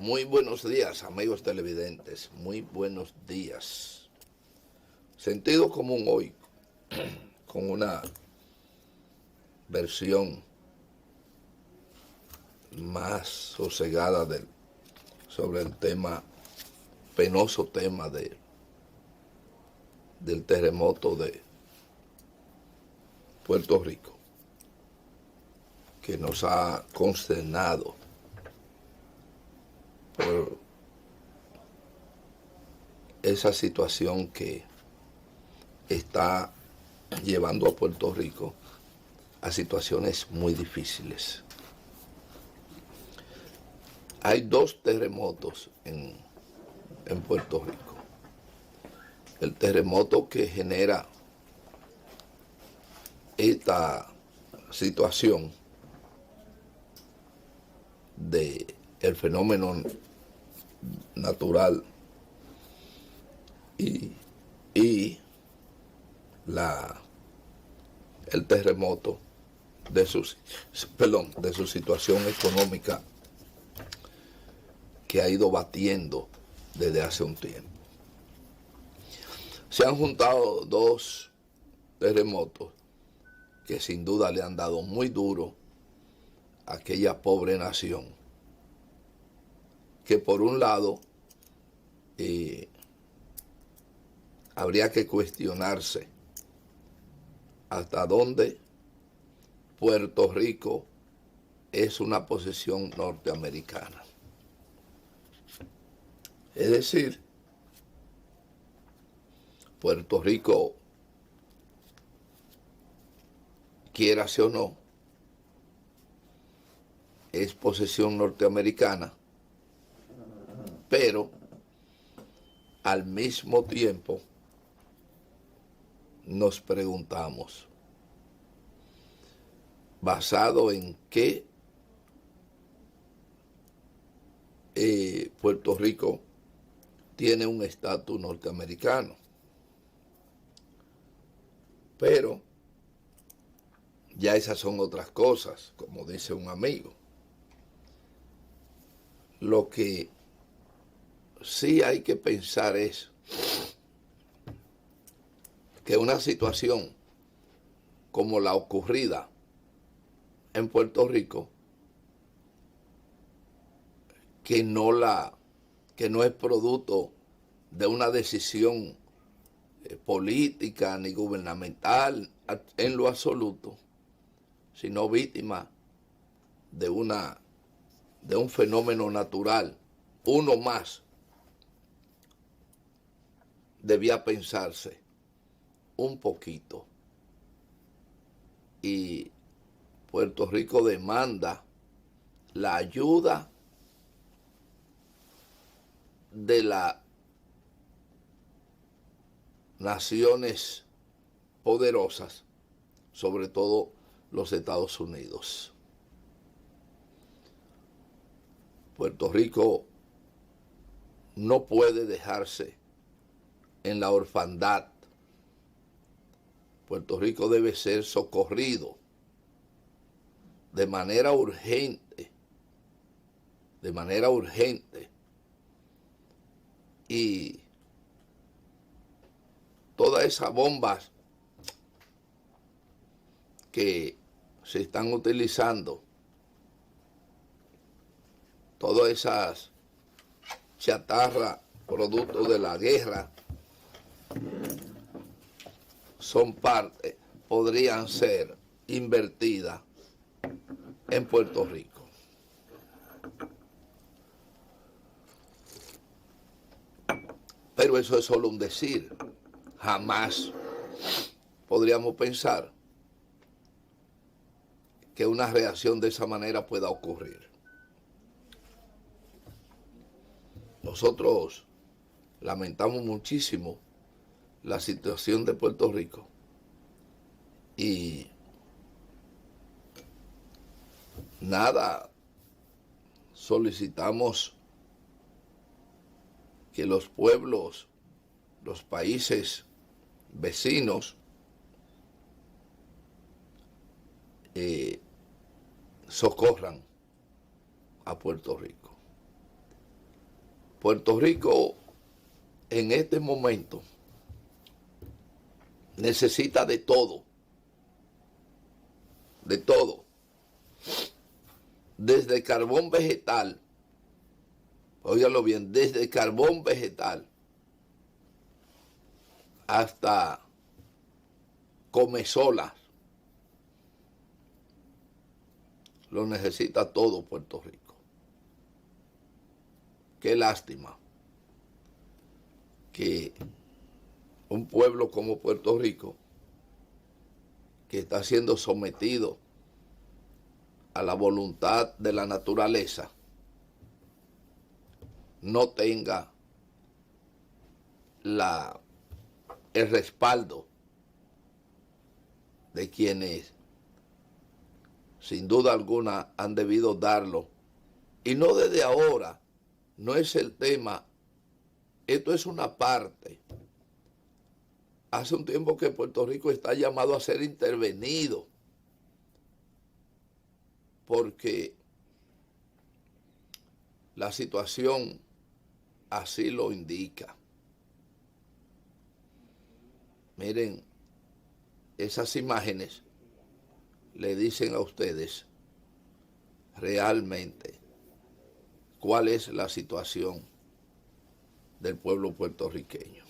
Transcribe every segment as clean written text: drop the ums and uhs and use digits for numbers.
Muy buenos días, amigos televidentes. Muy buenos días. Sentido común hoy, con una versión más sosegada sobre el penoso tema del terremoto de Puerto Rico, que nos ha consternado por esa situación que está llevando a Puerto Rico a situaciones muy difíciles. Hay dos terremotos en Puerto Rico. El terremoto que genera esta situación de el fenómeno natural y el terremoto de su situación económica que ha ido batiendo desde hace un tiempo. Se han juntado dos terremotos que sin duda le han dado muy duro a aquella pobre nación, que por un lado habría que cuestionarse hasta dónde Puerto Rico es una posesión norteamericana. Es decir, Puerto Rico, quiérase o no, es posesión norteamericana, pero al mismo tiempo nos preguntamos, ¿basado en qué Puerto Rico tiene un estatus norteamericano? Pero ya esas son otras cosas, como dice un amigo. Lo que sí hay que pensar es que una situación como la ocurrida en Puerto Rico, que no es producto de una decisión política ni gubernamental en lo absoluto, sino víctima de un fenómeno natural, uno más, debía pensarse un poquito. Y Puerto Rico demanda la ayuda de las naciones poderosas, sobre todo los Estados Unidos. Puerto Rico no puede dejarse en la orfandad. Puerto Rico debe ser socorrido de manera urgente, y todas esas bombas que se están utilizando, todas esas chatarras producto de la guerra, podrían ser invertidas en Puerto Rico. Pero eso es solo un decir. Jamás podríamos pensar que una reacción de esa manera pueda ocurrir. Nosotros lamentamos muchísimo la situación de Puerto Rico y solicitamos que los pueblos, los países vecinos socorran a Puerto Rico. Puerto Rico en este momento necesita de todo, desde carbón vegetal, óigalo bien, desde carbón vegetal hasta comezolas, lo necesita todo Puerto Rico. Qué lástima que un pueblo como Puerto Rico, que está siendo sometido a la voluntad de la naturaleza, no tenga el respaldo de quienes sin duda alguna han debido darlo. Y no desde ahora, no es el tema, esto es una parte. Hace un tiempo que Puerto Rico está llamado a ser intervenido, porque la situación así lo indica. Miren, esas imágenes le dicen a ustedes realmente cuál es la situación del pueblo puertorriqueño.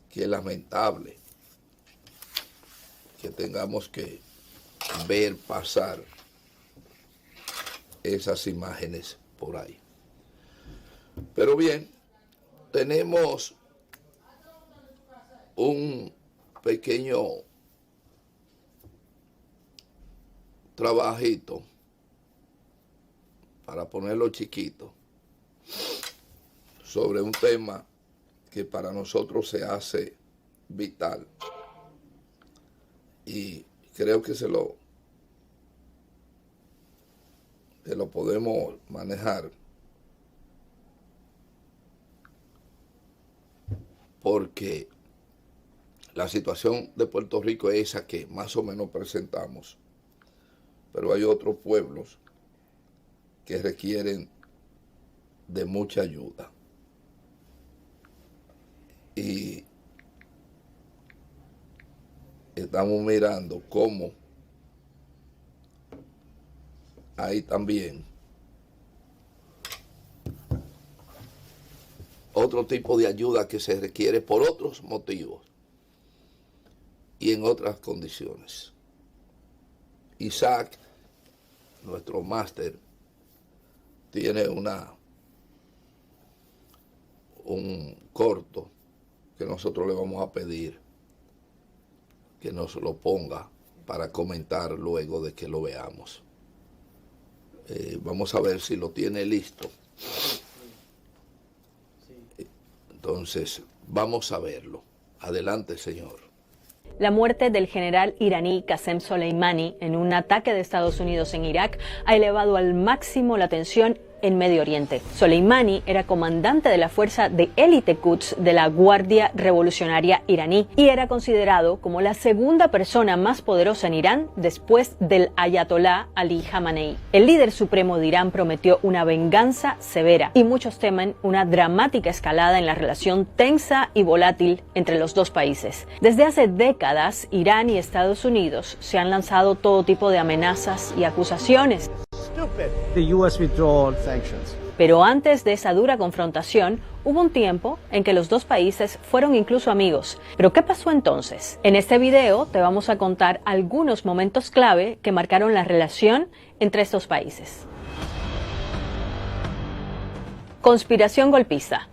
Qué lamentable que tengamos que ver pasar esas imágenes por ahí. Pero bien, tenemos un pequeño trabajito, para ponerlo chiquito, sobre un tema que para nosotros se hace vital, y creo que se lo podemos manejar, porque la situación de Puerto Rico es esa que más o menos presentamos, pero hay otros pueblos que requieren de mucha ayuda. Y estamos mirando cómo hay también otro tipo de ayuda que se requiere por otros motivos y en otras condiciones. Isaac, nuestro máster, tiene un corto que nosotros le vamos a pedir que nos lo ponga para comentar luego de que lo veamos. Vamos a ver si lo tiene listo. Entonces, vamos a verlo. Adelante, señor. La muerte del general iraní Qasem Soleimani en un ataque de Estados Unidos en Irak ha elevado al máximo la tensión en Medio Oriente. Soleimani era comandante de la fuerza de élite Quds de la Guardia Revolucionaria iraní y era considerado como la segunda persona más poderosa en Irán después del ayatolá Ali Khamenei. El líder supremo de Irán prometió una venganza severa y muchos temen una dramática escalada en la relación tensa y volátil entre los dos países. Desde hace décadas, Irán y Estados Unidos se han lanzado todo tipo de amenazas y acusaciones. Pero antes de esa dura confrontación, hubo un tiempo en que los dos países fueron incluso amigos. ¿Pero qué pasó entonces? En este video te vamos a contar algunos momentos clave que marcaron la relación entre estos países. Conspiración golpista.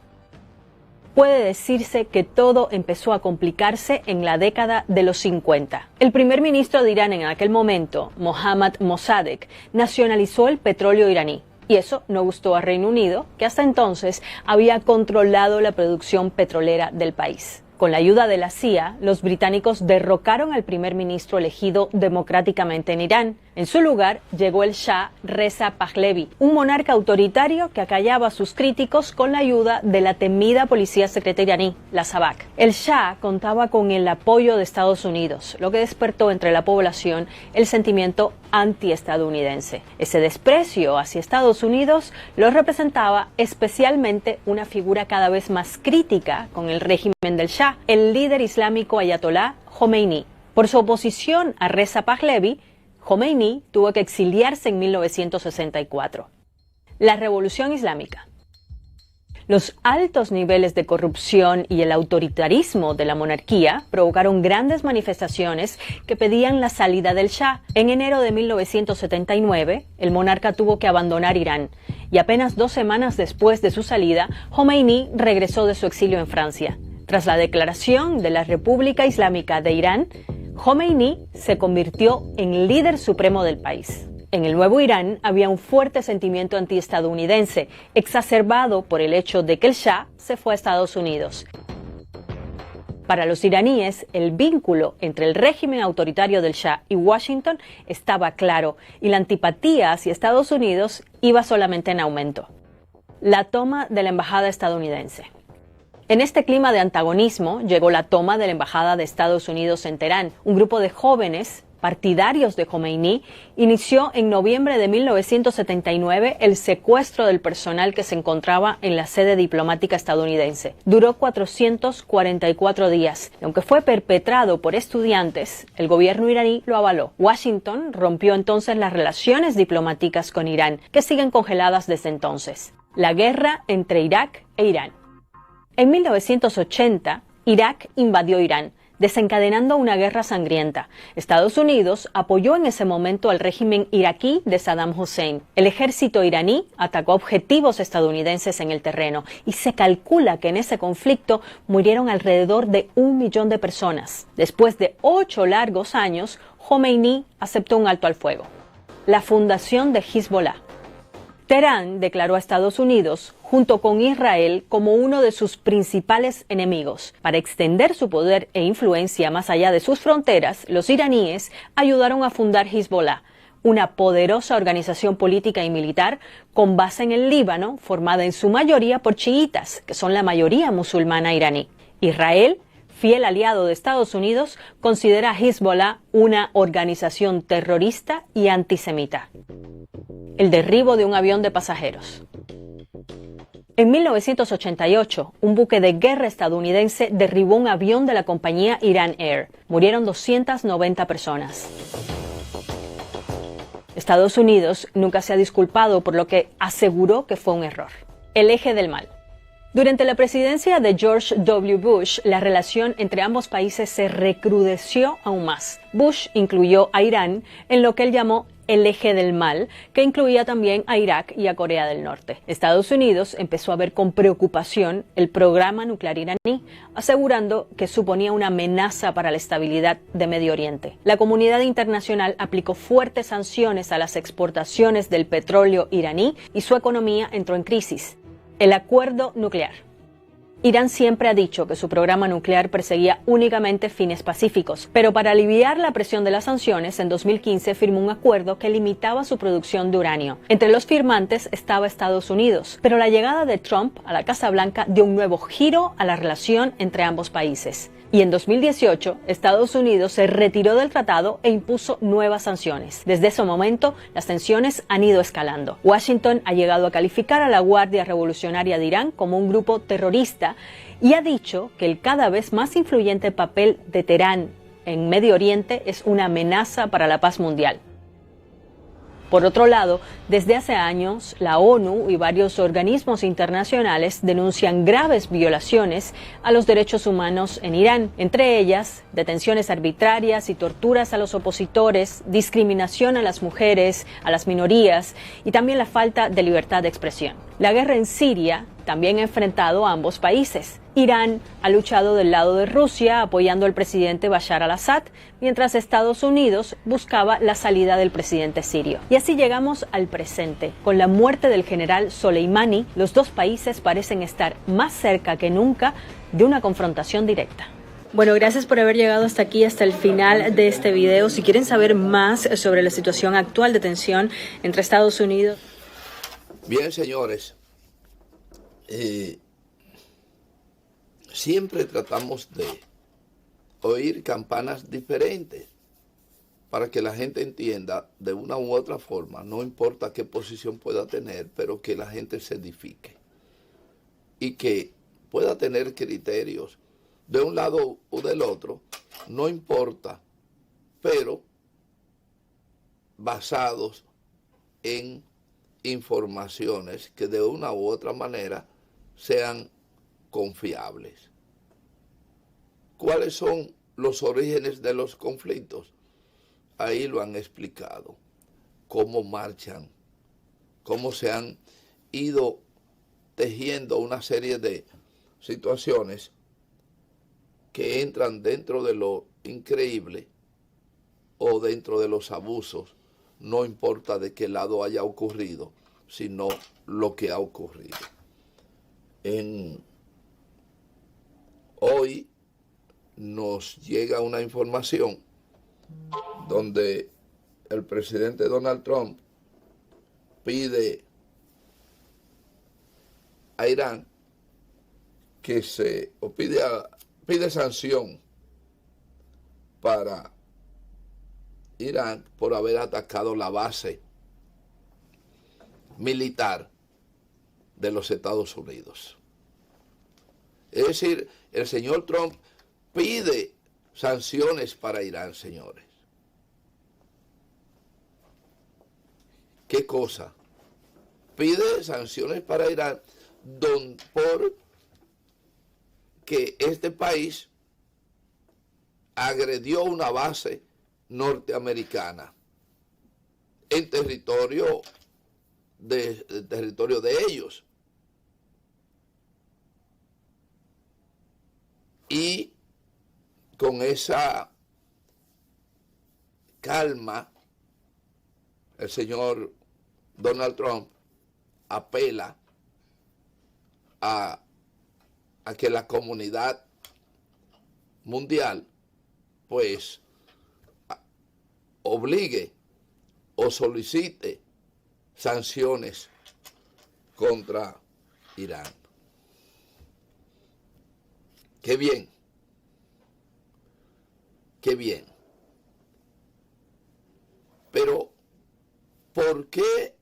Puede decirse que todo empezó a complicarse en la década de los 50. El primer ministro de Irán en aquel momento, Mohammad Mossadegh, nacionalizó el petróleo iraní. Y eso no gustó a Reino Unido, que hasta entonces había controlado la producción petrolera del país. Con la ayuda de la CIA, los británicos derrocaron al primer ministro elegido democráticamente en Irán, En su lugar llegó el Shah Reza Pahlavi, un monarca autoritario que acallaba a sus críticos con la ayuda de la temida policía secreta iraní, la Savak. El Shah contaba con el apoyo de Estados Unidos, lo que despertó entre la población el sentimiento antiestadounidense. Ese desprecio hacia Estados Unidos lo representaba especialmente una figura cada vez más crítica con el régimen del Shah, el líder islámico ayatolá Jomeini. Por su oposición a Reza Pahlavi, Jomeini tuvo que exiliarse en 1964. La Revolución Islámica. Los altos niveles de corrupción y el autoritarismo de la monarquía provocaron grandes manifestaciones que pedían la salida del Shah. En enero de 1979, el monarca tuvo que abandonar Irán y apenas 2 semanas después de su salida, Jomeini regresó de su exilio en Francia. Tras la declaración de la República Islámica de Irán, Jomeini se convirtió en líder supremo del país. En el nuevo Irán había un fuerte sentimiento antiestadounidense, exacerbado por el hecho de que el Shah se fue a Estados Unidos. Para los iraníes, el vínculo entre el régimen autoritario del Shah y Washington estaba claro, y la antipatía hacia Estados Unidos iba solamente en aumento. La toma de la embajada estadounidense. En este clima de antagonismo llegó la toma de la Embajada de Estados Unidos en Teherán. Un grupo de jóvenes partidarios de Jomeini inició en noviembre de 1979 el secuestro del personal que se encontraba en la sede diplomática estadounidense. Duró 444 días. Aunque fue perpetrado por estudiantes, el gobierno iraní lo avaló. Washington rompió entonces las relaciones diplomáticas con Irán, que siguen congeladas desde entonces. La guerra entre Irak e Irán. En 1980, Irak invadió Irán, desencadenando una guerra sangrienta. Estados Unidos apoyó en ese momento al régimen iraquí de Saddam Hussein. El ejército iraní atacó objetivos estadounidenses en el terreno y se calcula que en ese conflicto murieron alrededor de 1 millón de personas. Después de 8 largos años, Jomeini aceptó un alto al fuego. La fundación de Hezbollah. Teherán declaró a Estados Unidos, junto con Israel, como uno de sus principales enemigos. Para extender su poder e influencia más allá de sus fronteras, los iraníes ayudaron a fundar Hezbollah, una poderosa organización política y militar con base en el Líbano, formada en su mayoría por chiitas, que son la mayoría musulmana iraní. Israel, fiel aliado de Estados Unidos, considera a Hezbollah una organización terrorista y antisemita. El derribo de un avión de pasajeros. En 1988, un buque de guerra estadounidense derribó un avión de la compañía Iran Air. Murieron 290 personas. Estados Unidos nunca se ha disculpado por lo que aseguró que fue un error. El eje del mal. Durante la presidencia de George W. Bush, la relación entre ambos países se recrudeció aún más. Bush incluyó a Irán en lo que él llamó el eje del mal, que incluía también a Irak y a Corea del Norte. Estados Unidos empezó a ver con preocupación el programa nuclear iraní, asegurando que suponía una amenaza para la estabilidad de Medio Oriente. La comunidad internacional aplicó fuertes sanciones a las exportaciones del petróleo iraní y su economía entró en crisis. El acuerdo nuclear. Irán siempre ha dicho que su programa nuclear perseguía únicamente fines pacíficos, pero para aliviar la presión de las sanciones, en 2015 firmó un acuerdo que limitaba su producción de uranio. Entre los firmantes estaba Estados Unidos, pero la llegada de Trump a la Casa Blanca dio un nuevo giro a la relación entre ambos países. Y en 2018, Estados Unidos se retiró del tratado e impuso nuevas sanciones. Desde ese momento, las tensiones han ido escalando. Washington ha llegado a calificar a la Guardia Revolucionaria de Irán como un grupo terrorista y ha dicho que el cada vez más influyente papel de Teherán en Medio Oriente es una amenaza para la paz mundial. Por otro lado, desde hace años, la ONU y varios organismos internacionales denuncian graves violaciones a los derechos humanos en Irán, entre ellas detenciones arbitrarias y torturas a los opositores, discriminación a las mujeres, a las minorías y también la falta de libertad de expresión. La guerra en Siria también ha enfrentado a ambos países. Irán ha luchado del lado de Rusia apoyando al presidente Bashar al-Assad, mientras Estados Unidos buscaba la salida del presidente sirio. Y así llegamos al presente. Con la muerte del general Soleimani, los dos países parecen estar más cerca que nunca de una confrontación directa. Bueno, gracias por haber llegado hasta aquí, hasta el final de este video. Si quieren saber más sobre la situación actual de tensión entre Estados Unidos. Bien, señores, siempre tratamos de oír campanas diferentes para que la gente entienda de una u otra forma, no importa qué posición pueda tener, pero que la gente se edifique y que pueda tener criterios de un lado o del otro, no importa, pero basados en informaciones que de una u otra manera sean confiables. ¿Cuáles son los orígenes de los conflictos? Ahí lo han explicado, cómo marchan, cómo se han ido tejiendo una serie de situaciones que entran dentro de lo increíble o dentro de los abusos, no importa de qué lado haya ocurrido, sino lo que ha ocurrido. Hoy nos llega una información donde el presidente Donald Trump pide a Irán que pide sanción para Irán por haber atacado la base militar de los Estados Unidos. Es decir, el señor Trump pide sanciones para Irán, señores. ¿Qué cosa? Pide sanciones para Irán por que este país agredió una base norteamericana en territorio de ellos. Y con esa calma, el señor Donald Trump apela a que la comunidad mundial pues obligue o solicite sanciones contra Irán. Qué bien, qué bien. Pero, ¿por qué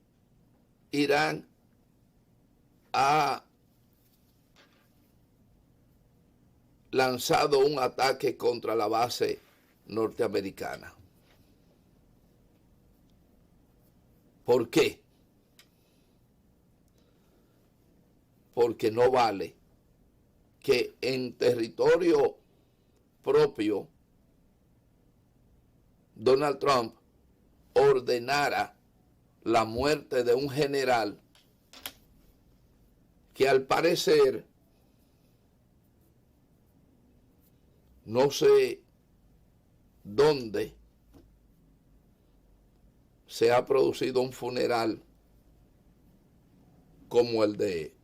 Irán ha lanzado un ataque contra la base norteamericana? ¿Por qué? Porque no vale que en territorio propio Donald Trump ordenara la muerte de un general que al parecer no sé dónde se ha producido un funeral como el de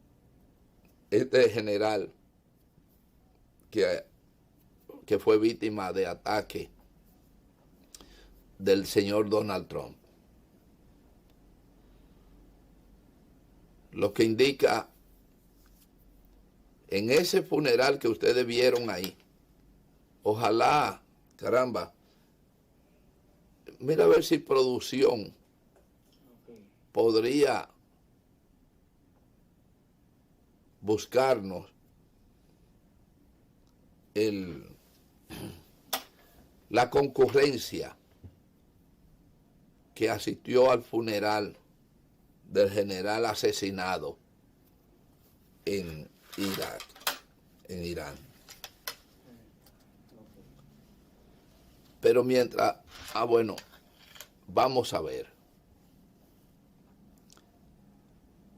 este general que fue víctima de ataque del señor Donald Trump. Lo que indica en ese funeral que ustedes vieron ahí, ojalá, caramba, mira a ver si producción podría buscarnos la concurrencia que asistió al funeral del general asesinado en Irak, en Irán. Pero mientras, bueno, vamos a ver.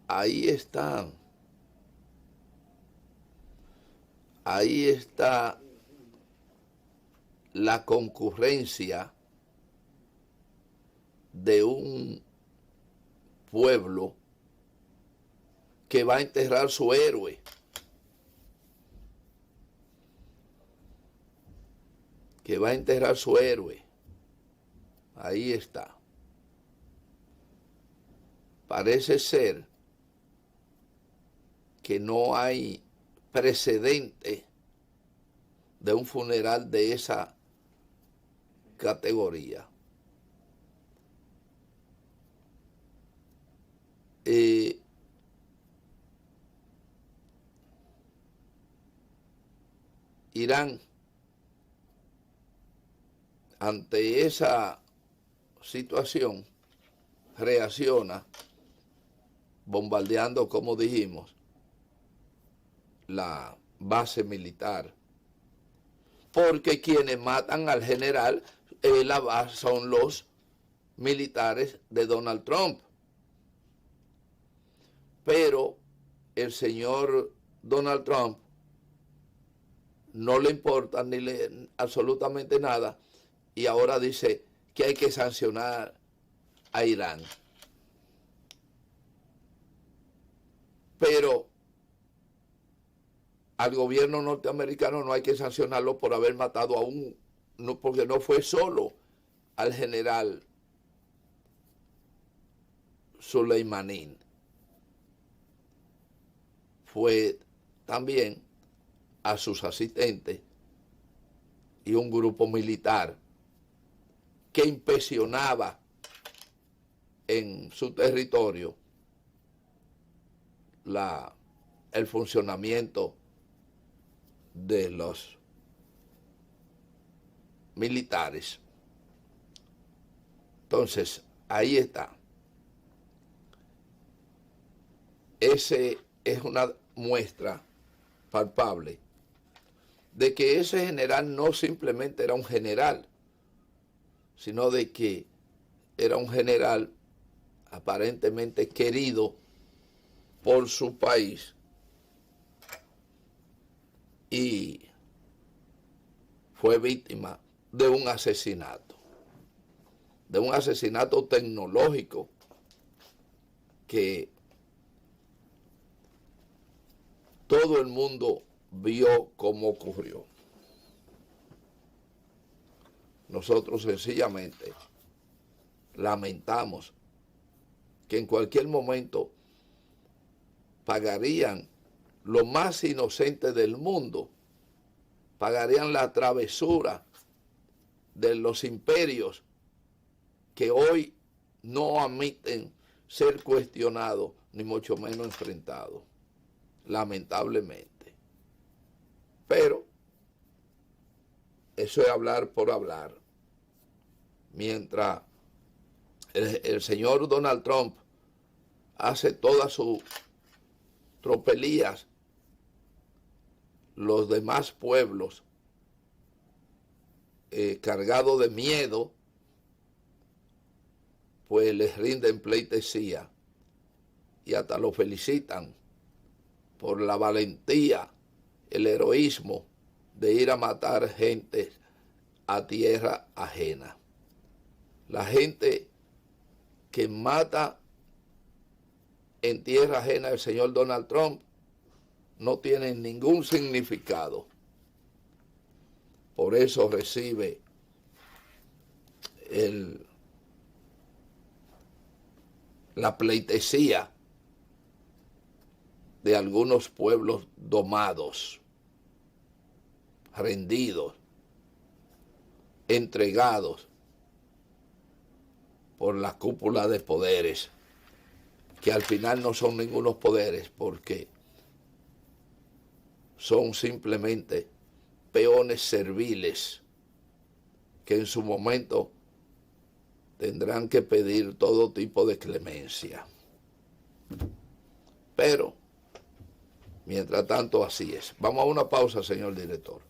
Ahí está la concurrencia de un pueblo que va a enterrar su héroe. que va a enterrar su héroe. Ahí está. Parece ser que no hay precedente de un funeral de esa categoría. Irán, ante esa situación, reacciona bombardeando, como dijimos, la base militar, porque quienes matan al general son los militares de Donald Trump. Pero el señor Donald Trump no le importa absolutamente nada, y ahora dice que hay que sancionar a Irán. Pero al gobierno norteamericano no hay que sancionarlo por haber matado a porque no fue solo al general Soleimani, fue también a sus asistentes y un grupo militar que inspeccionaba en su territorio el funcionamiento de los militares. Entonces, ahí está. Ese es una muestra palpable de que ese general no simplemente era un general, sino de que era un general aparentemente querido por su país y fue víctima de un asesinato tecnológico que todo el mundo vio cómo ocurrió. Nosotros sencillamente lamentamos que en cualquier momento pagarían lo más inocente del mundo, pagarían la travesura de los imperios que hoy no admiten ser cuestionados, ni mucho menos enfrentados, lamentablemente. Pero eso es hablar por hablar. Mientras el señor Donald Trump hace todas sus tropelías, los demás pueblos cargados de miedo, pues les rinden pleitesía y hasta lo felicitan por la valentía, el heroísmo de ir a matar gente a tierra ajena. La gente que mata en tierra ajena el señor Donald Trump no tiene ningún significado. Por eso recibe la pleitesía de algunos pueblos domados, rendidos, entregados por la cúpula de poderes, que al final no son ningunos poderes, porque son simplemente peones serviles que en su momento tendrán que pedir todo tipo de clemencia. Pero, mientras tanto, así es. Vamos a una pausa, señor director.